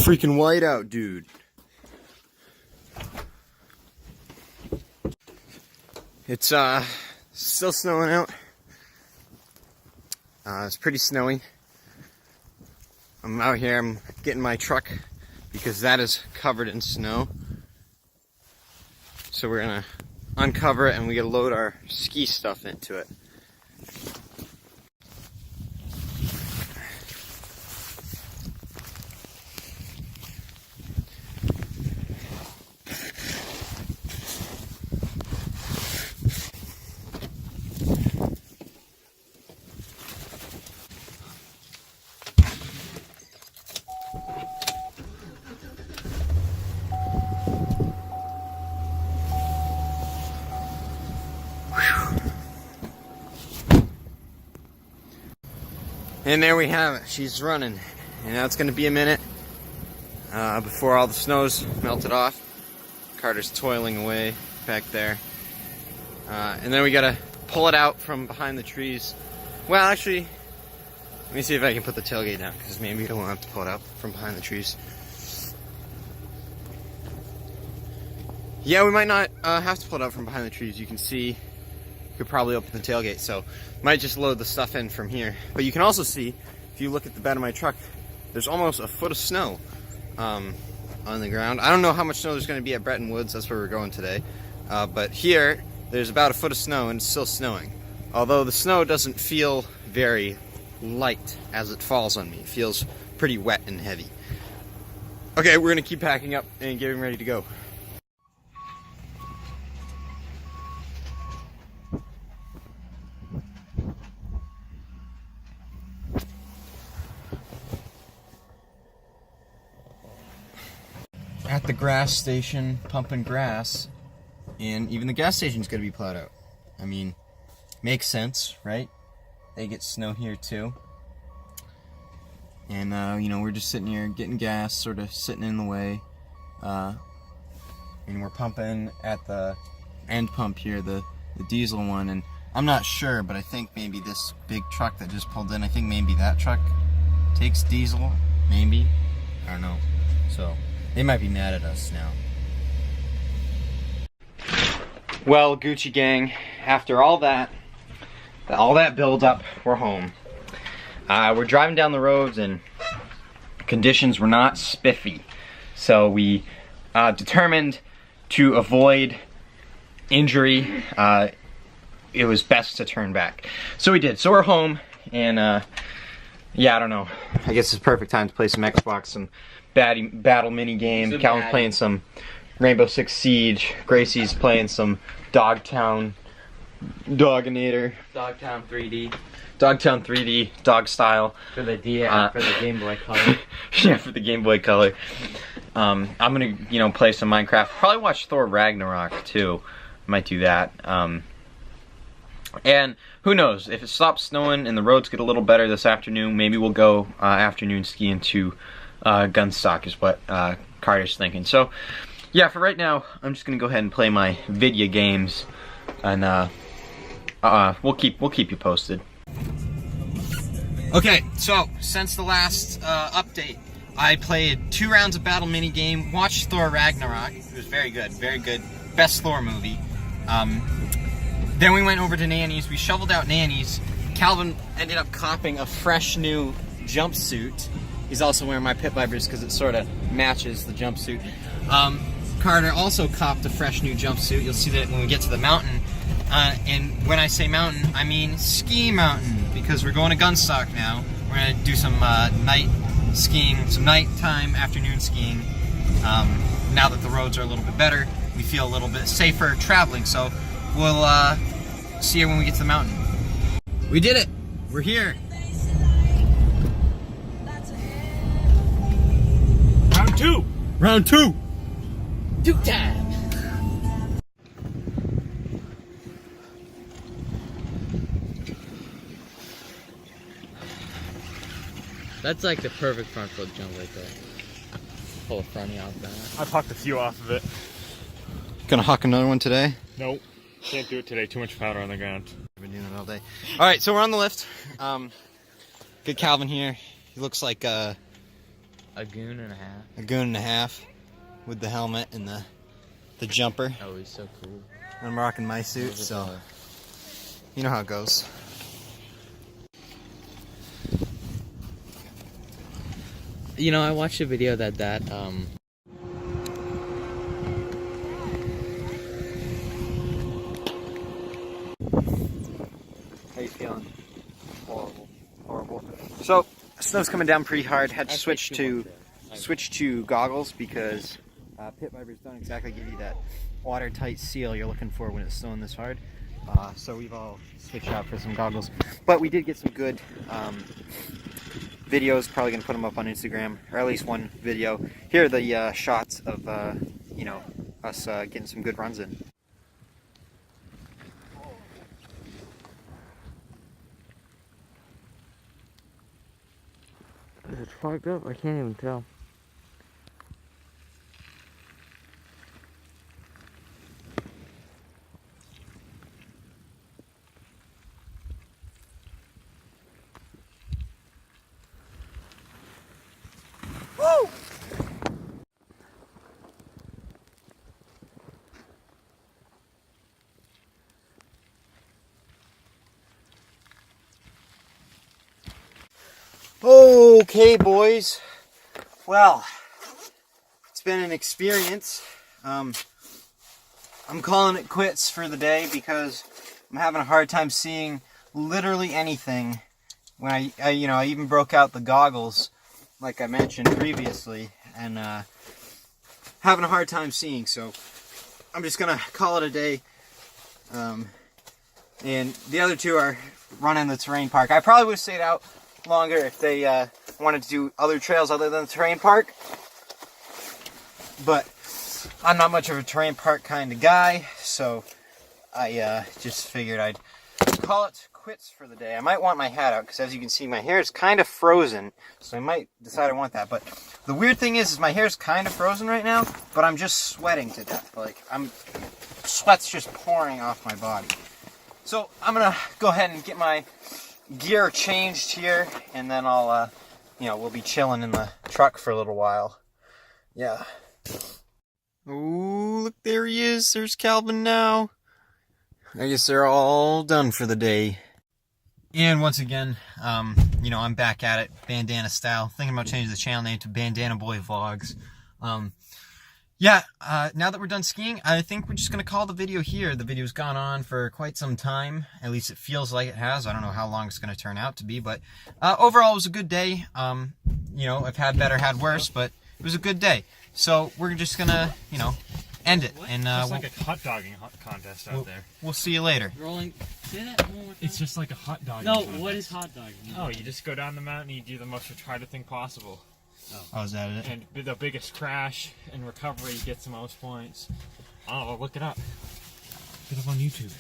freaking whiteout, dude. It's still snowing out. It's pretty snowy. I'm out here, I'm getting my truck because that is covered in snow. So we're gonna uncover it and we gotta load our ski stuff into it. And there we have it. She's running. And now it's going to be a minute before all the snow's melted off. Carter's toiling away back there. And then we got to pull it out from behind the trees. Well, actually, let me see if I can put the tailgate down, because maybe I won't have to pull it out from behind the trees. Yeah, we might not have to pull it out from behind the trees. You can see, could probably open the tailgate, so might just load the stuff in from here. But you can also see, if you look at the bed of my truck, there's almost a foot of snow on the ground. I don't know how much snow there's going to be at Bretton Woods, that's where we're going today. But here, there's about a foot of snow and it's still snowing. Although the snow doesn't feel very light as it falls on me. It feels pretty wet and heavy. Okay, we're going to keep packing up and getting ready to go. At the grass station, pumping grass, and even the gas station's gonna be plowed out. I mean, makes sense, right? They get snow here too. And you know, we're just sitting here getting gas, sort of sitting in the way. And we're pumping at the end pump here, the diesel one, and I'm not sure, but I think maybe this big truck that just pulled in, I think maybe that truck takes diesel, maybe, I don't know. So they might be mad at us now. Well, Gucci gang, after all that build up, we're home. We're driving down the roads and conditions were not spiffy. So we determined to avoid injury. It was best to turn back. So we did. So we're home, and yeah, I don't know. I guess it's a perfect time to play some Xbox, some battle mini game. Calvin's playing some Rainbow Six Siege. Gracie's playing some Dogtown Doginator. Dogtown 3D. Dogtown 3D, dog style. For the for the Game Boy Color. Yeah, for the Game Boy Color. I'm gonna, you know, play some Minecraft. Probably watch Thor Ragnarok too. Might do that. And who knows, if it stops snowing and the roads get a little better this afternoon, maybe we'll go afternoon skiing to Gunstock is what Carter's thinking. So yeah, for right now, I'm just gonna go ahead and play my video games, and we'll keep you posted. Okay, so since the last update, I played 2 rounds of battle mini game, watched Thor Ragnarok. It was very good, best Thor movie. Then we went over to Nanny's. We shoveled out Nanny's. Calvin ended up copping a fresh new jumpsuit. He's also wearing my Pit Vipers because it sort of matches the jumpsuit. Carter also copped a fresh new jumpsuit. You'll see that when we get to the mountain. And when I say mountain, I mean ski mountain, because we're going to Gunstock now. We're going to do some night skiing, some nighttime afternoon skiing. Now that the roads are a little bit better, we feel a little bit safer traveling. So we'll see you when we get to the mountain. We did it! We're here! Round 2! Round 2! Two time! That's like the perfect front foot jump right there. Pull a fronty off that. I've hucked a few off of it. Gonna huck another one today? Nope. Can't do it today. Too much powder on the ground. I've been doing it all day. Alright, so we're on the lift. Good Calvin here. He looks like A goon and a half. A goon and a half with the helmet and the jumper. Oh, he's so cool. I'm rocking my suit, so you know how it goes. You know, I watched a video that How you feeling? Horrible. Horrible. So, snow's coming down pretty hard. Had to switch to goggles because pit vipers don't exactly give you that watertight seal you're looking for when it's snowing this hard. So we've all switched out for some goggles. But we did get some good videos. Probably gonna put them up on Instagram, or at least one video. Here are the shots of you know, us getting some good runs in. it's fucked up. I can't even tell. Woo! Okay, boys. Well, it's been an experience. I'm calling it quits for the day because I'm having a hard time seeing literally anything. When I even broke out the goggles, like I mentioned previously, and having a hard time seeing. So I'm just gonna call it a day. And the other two are running the terrain park. I probably would have stayed out longer if they wanted to do other trails other than the terrain park, but I'm not much of a terrain park kind of guy, so I just figured I'd call it quits for the day. I might want my hat out because, as you can see, my hair is kind of frozen, so I might decide I want that. But the weird thing is my hair is kind of frozen right now, but I'm just sweating to death. Like, sweat's just pouring off my body. So I'm gonna go ahead and get my gear changed here, and then I'll we'll be chilling in the truck for a little while. Yeah. Ooh, look, there he is. There's Calvin now. I guess they're all done for the day. And once again, I'm back at it, bandana style. Thinking about changing the channel name to Bandana Boy Vlogs. Now that we're done skiing, I think we're just going to call the video here. The video's gone on for quite some time. At least it feels like it has. I don't know how long it's going to turn out to be, but overall it was a good day. I've had better, had worse, but it was a good day. So we're just going to, end it. And It's like a hot dogging contest out there. We'll see you later. Rolling. Say that one more time. It's just like a hot dogging No, contest. what is hot dogging? Oh, you just go down the mountain and you do the most retarded thing possible. Oh, is that it? And the biggest crash and recovery gets the most points. Oh, look it up. Get up on YouTube.